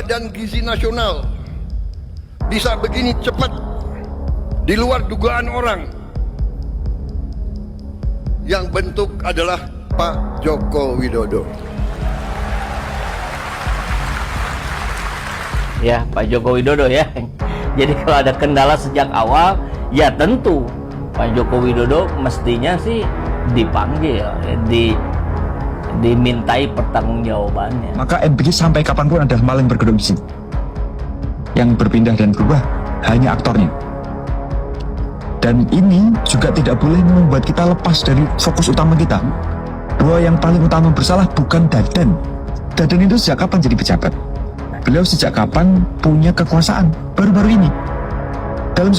Badan Gizi Nasional bisa begini cepat, di luar dugaan orang. Yang bentuk adalah Pak Joko Widodo. Ya, Pak Joko Widodo ya. Jadi kalau ada kendala sejak awal, ya tentu Pak Joko Widodo mestinya sih dipanggil, dimintai pertanggungjawabannya. Maka MBG sampai kapanpun adalah maling berkedok di sini. Yang berpindah dan berubah hanya aktornya. Dan ini juga tidak boleh membuat kita lepas dari fokus utama kita, bahwa yang paling utama bersalah bukan Dadan. Dadan itu sejak kapan jadi pejabat? Beliau sejak kapan punya kekuasaan? Baru-baru ini. Dalam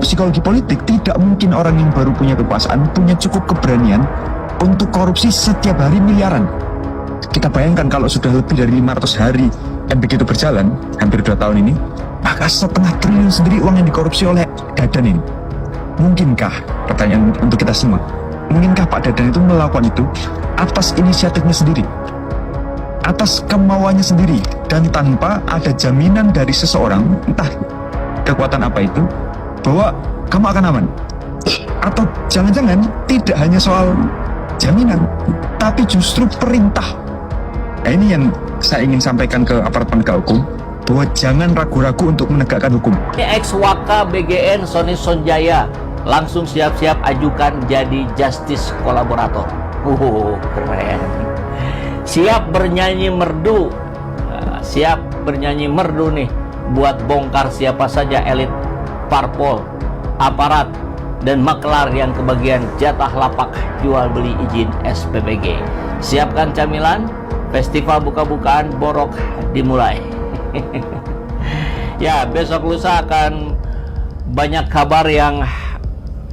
psikologi politik, tidak mungkin orang yang baru punya kekuasaan punya cukup keberanian untuk korupsi setiap hari miliaran. Kita bayangkan kalau sudah lebih dari 500 hari MBG itu berjalan, hampir 2 tahun ini, maka 1,5 triliun sendiri uang yang dikorupsi oleh Dadan ini. Mungkinkah, pertanyaan untuk kita semua, mungkinkah Pak Dadan itu melakukan itu atas inisiatifnya sendiri, atas kemauannya sendiri, dan tanpa ada jaminan dari seseorang, entah kekuatan apa itu, bahwa kamu akan aman? Atau jangan-jangan tidak hanya soal jaminan, tapi justru perintah. Nah, ini yang saya ingin sampaikan ke aparat penegak hukum, bahwa jangan ragu-ragu untuk menegakkan hukum. Ex-Waka BGN Sony Sonjaya langsung siap-siap ajukan jadi justice kolaborator. Keren. Siap bernyanyi merdu, nih buat bongkar siapa saja elit parpol, aparat, dan maklar yang kebagian jatah lapak jual beli izin SPBG. Siapkan camilan, festival buka-bukaan borok dimulai. Ya, besok lusa akan banyak kabar yang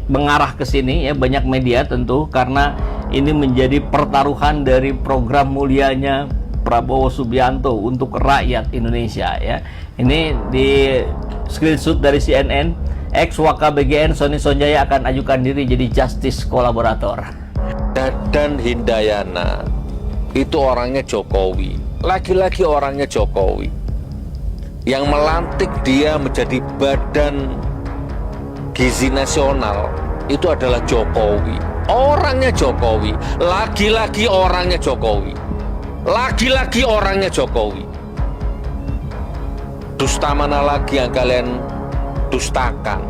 mengarah ke sini ya, banyak media tentu, karena ini menjadi pertaruhan dari program mulianya Prabowo Subianto untuk rakyat Indonesia ya. Ini di screenshot dari CNN, ex-Waka BGN Sony Sonjaya akan ajukan diri jadi justice kolaborator. Dadan Hindayana itu orangnya Jokowi, lagi-lagi orangnya Jokowi. Yang melantik dia menjadi Badan Gizi Nasional itu adalah Jokowi. Orangnya Jokowi, lagi-lagi orangnya Jokowi, lagi-lagi orangnya Jokowi. Dusta mana lagi yang kalian dustakan?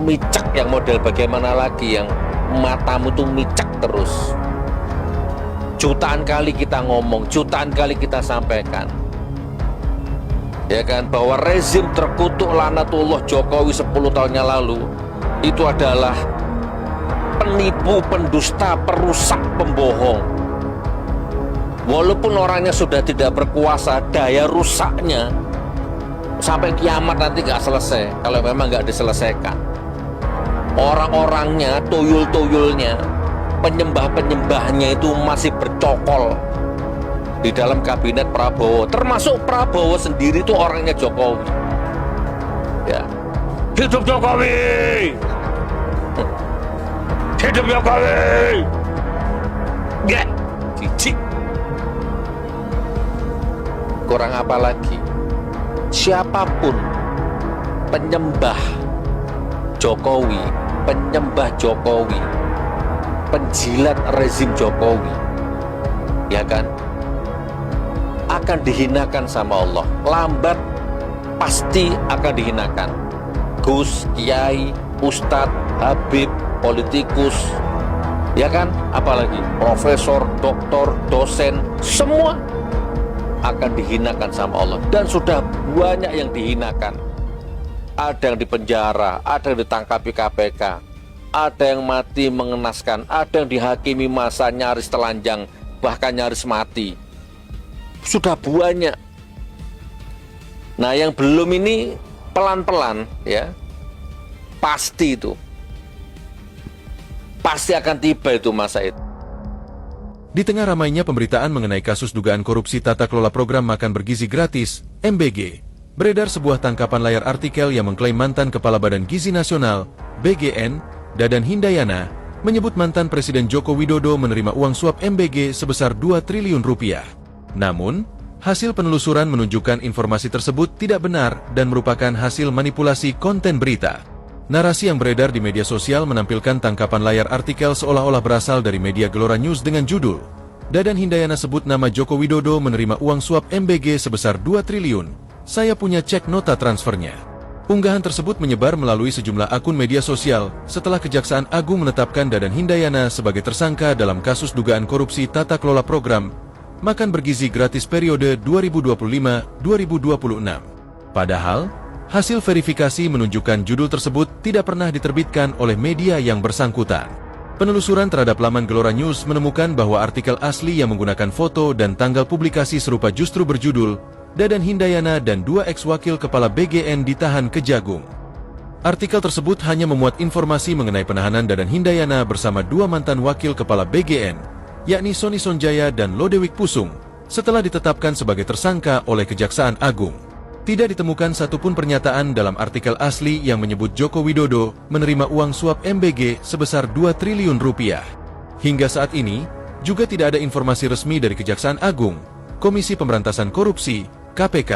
Micak yang model bagaimana lagi yang matamu tuh micak terus? Jutaan kali kita ngomong, jutaan kali kita sampaikan, ya kan, bahwa rezim terkutuk laknatullah Jokowi 10 tahun yang lalu itu adalah penipu, pendusta, perusak, pembohong. Walaupun orangnya sudah tidak berkuasa, daya rusaknya sampai kiamat nanti gak selesai kalau memang gak diselesaikan. Orang-orangnya, tuyul-tuyulnya, penyembah-penyembahnya itu masih bercokol di dalam kabinet Prabowo, termasuk Prabowo sendiri itu orangnya Jokowi. Ya, hidup Jokowi, hidup Jokowi. Ya, cicik. Kurang apa lagi? Siapapun penyembah Jokowi, penyembah Jokowi, penjilat rezim Jokowi, ya kan, akan dihinakan sama Allah. Lambat pasti akan dihinakan. Gus, Kiai, Ustadz, Habib, politikus, ya kan, apalagi profesor, doktor, dosen, semua akan dihinakan sama Allah. Dan sudah banyak yang dihinakan. Ada yang dipenjara, ada yang ditangkapi KPK, ada yang mati mengenaskan, ada yang dihakimi masa nyaris telanjang, bahkan nyaris mati. Sudah banyak. Nah, yang belum ini pelan-pelan ya, pasti itu, pasti akan tiba itu masa itu. Di tengah ramainya pemberitaan mengenai kasus dugaan korupsi tata kelola program makan bergizi gratis, MBG, beredar sebuah tangkapan layar artikel yang mengklaim mantan Kepala Badan Gizi Nasional, BGN, Dadan Hindayana, menyebut mantan Presiden Joko Widodo menerima uang suap MBG sebesar 2 triliun rupiah. Namun, Hasil penelusuran menunjukkan informasi tersebut tidak benar dan merupakan hasil manipulasi konten berita. Narasi yang beredar di media sosial menampilkan tangkapan layar artikel seolah-olah berasal dari media Gelora News dengan judul Dadan Hindayana sebut nama Joko Widodo menerima uang suap MBG sebesar 2 triliun. Saya punya cek nota transfernya. Unggahan tersebut menyebar melalui sejumlah akun media sosial setelah Kejaksaan Agung menetapkan Dadan Hindayana sebagai tersangka dalam kasus dugaan korupsi tata kelola program makan bergizi gratis periode 2025-2026. Padahal, hasil verifikasi menunjukkan judul tersebut tidak pernah diterbitkan oleh media yang bersangkutan. Penelusuran terhadap laman Gelora News menemukan bahwa artikel asli yang menggunakan foto dan tanggal publikasi serupa justru berjudul Dadan Hindayana dan 2 ex-wakil kepala BGN ditahan Kejagung. Artikel tersebut hanya memuat informasi mengenai penahanan Dadan Hindayana bersama 2 mantan wakil kepala BGN, yakni Sony Sonjaya dan Lodewijk Pusung, setelah ditetapkan sebagai tersangka oleh Kejaksaan Agung. Tidak ditemukan satupun pernyataan dalam artikel asli yang menyebut Joko Widodo menerima uang suap MBG sebesar 2 triliun rupiah. Hingga saat ini, juga tidak ada informasi resmi dari Kejaksaan Agung, Komisi Pemberantasan Korupsi, KPK,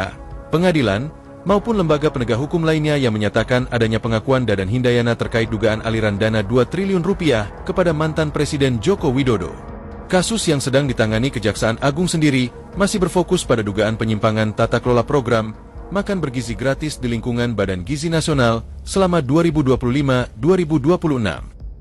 pengadilan, maupun lembaga penegak hukum lainnya yang menyatakan adanya pengakuan Dadan Hindayana terkait dugaan aliran dana 2 triliun rupiah kepada mantan Presiden Joko Widodo. Kasus yang sedang ditangani Kejaksaan Agung sendiri masih berfokus pada dugaan penyimpangan tata kelola program makan bergizi gratis di lingkungan Badan Gizi Nasional selama 2025-2026.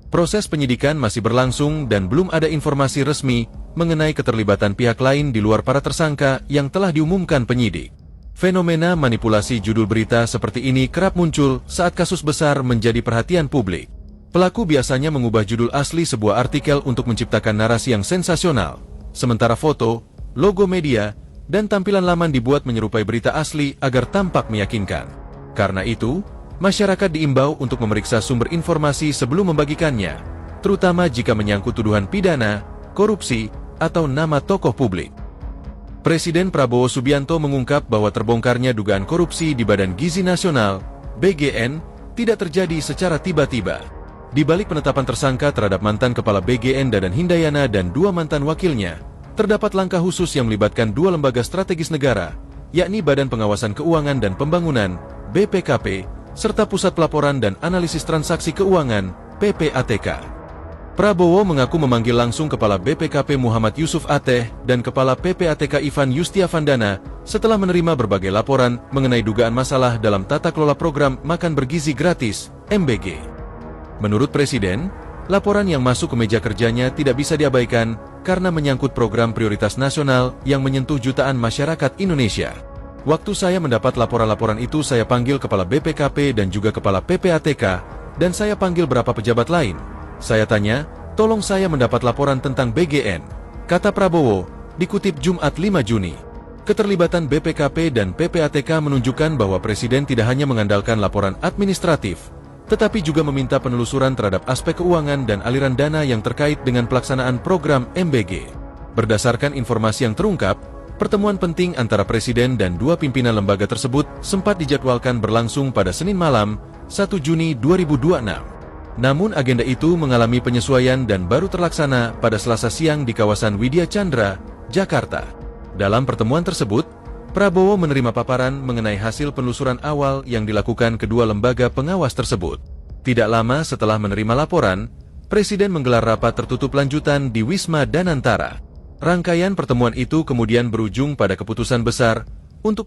Proses penyidikan masih berlangsung dan belum ada informasi resmi mengenai keterlibatan pihak lain di luar para tersangka yang telah diumumkan penyidik. Fenomena manipulasi judul berita seperti ini kerap muncul saat kasus besar menjadi perhatian publik. Pelaku biasanya mengubah judul asli sebuah artikel untuk menciptakan narasi yang sensasional, sementara foto, logo media, dan tampilan laman dibuat menyerupai berita asli agar tampak meyakinkan. Karena itu, masyarakat diimbau untuk memeriksa sumber informasi sebelum membagikannya, terutama jika menyangkut tuduhan pidana, korupsi, atau nama tokoh publik. Presiden Prabowo Subianto mengungkap bahwa terbongkarnya dugaan korupsi di Badan Gizi Nasional, BGN, tidak terjadi secara tiba-tiba. Di balik penetapan tersangka terhadap mantan kepala BGN Dadan Hindayana dan 2 mantan wakilnya, terdapat langkah khusus yang melibatkan 2 lembaga strategis negara, yakni Badan Pengawasan Keuangan dan Pembangunan, BPKP, serta Pusat Pelaporan dan Analisis Transaksi Keuangan, PPATK. Prabowo mengaku memanggil langsung Kepala BPKP Muhammad Yusuf Ateh dan Kepala PPATK Ivan Yustiavandana setelah menerima berbagai laporan mengenai dugaan masalah dalam tata kelola program makan bergizi gratis, MBG. Menurut Presiden, laporan yang masuk ke meja kerjanya tidak bisa diabaikan karena menyangkut program prioritas nasional yang menyentuh jutaan masyarakat Indonesia. Waktu saya mendapat laporan-laporan itu, saya panggil Kepala BPKP dan juga Kepala PPATK, dan saya panggil beberapa pejabat lain. Saya tanya, tolong saya mendapat laporan tentang BGN, kata Prabowo, dikutip Jumat 5 Juni. Keterlibatan BPKP dan PPATK menunjukkan bahwa Presiden tidak hanya mengandalkan laporan administratif, tetapi juga meminta penelusuran terhadap aspek keuangan dan aliran dana yang terkait dengan pelaksanaan program MBG. Berdasarkan informasi yang terungkap, pertemuan penting antara Presiden dan 2 pimpinan lembaga tersebut sempat dijadwalkan berlangsung pada Senin malam, 1 Juni 2026. Namun agenda itu mengalami penyesuaian dan baru terlaksana pada Selasa siang di kawasan Widya Chandra, Jakarta. Dalam pertemuan tersebut, Prabowo menerima paparan mengenai hasil penelusuran awal yang dilakukan kedua lembaga pengawas tersebut. Tidak lama setelah menerima laporan, Presiden menggelar rapat tertutup lanjutan di Wisma Danantara. Rangkaian pertemuan itu kemudian berujung pada keputusan besar untuk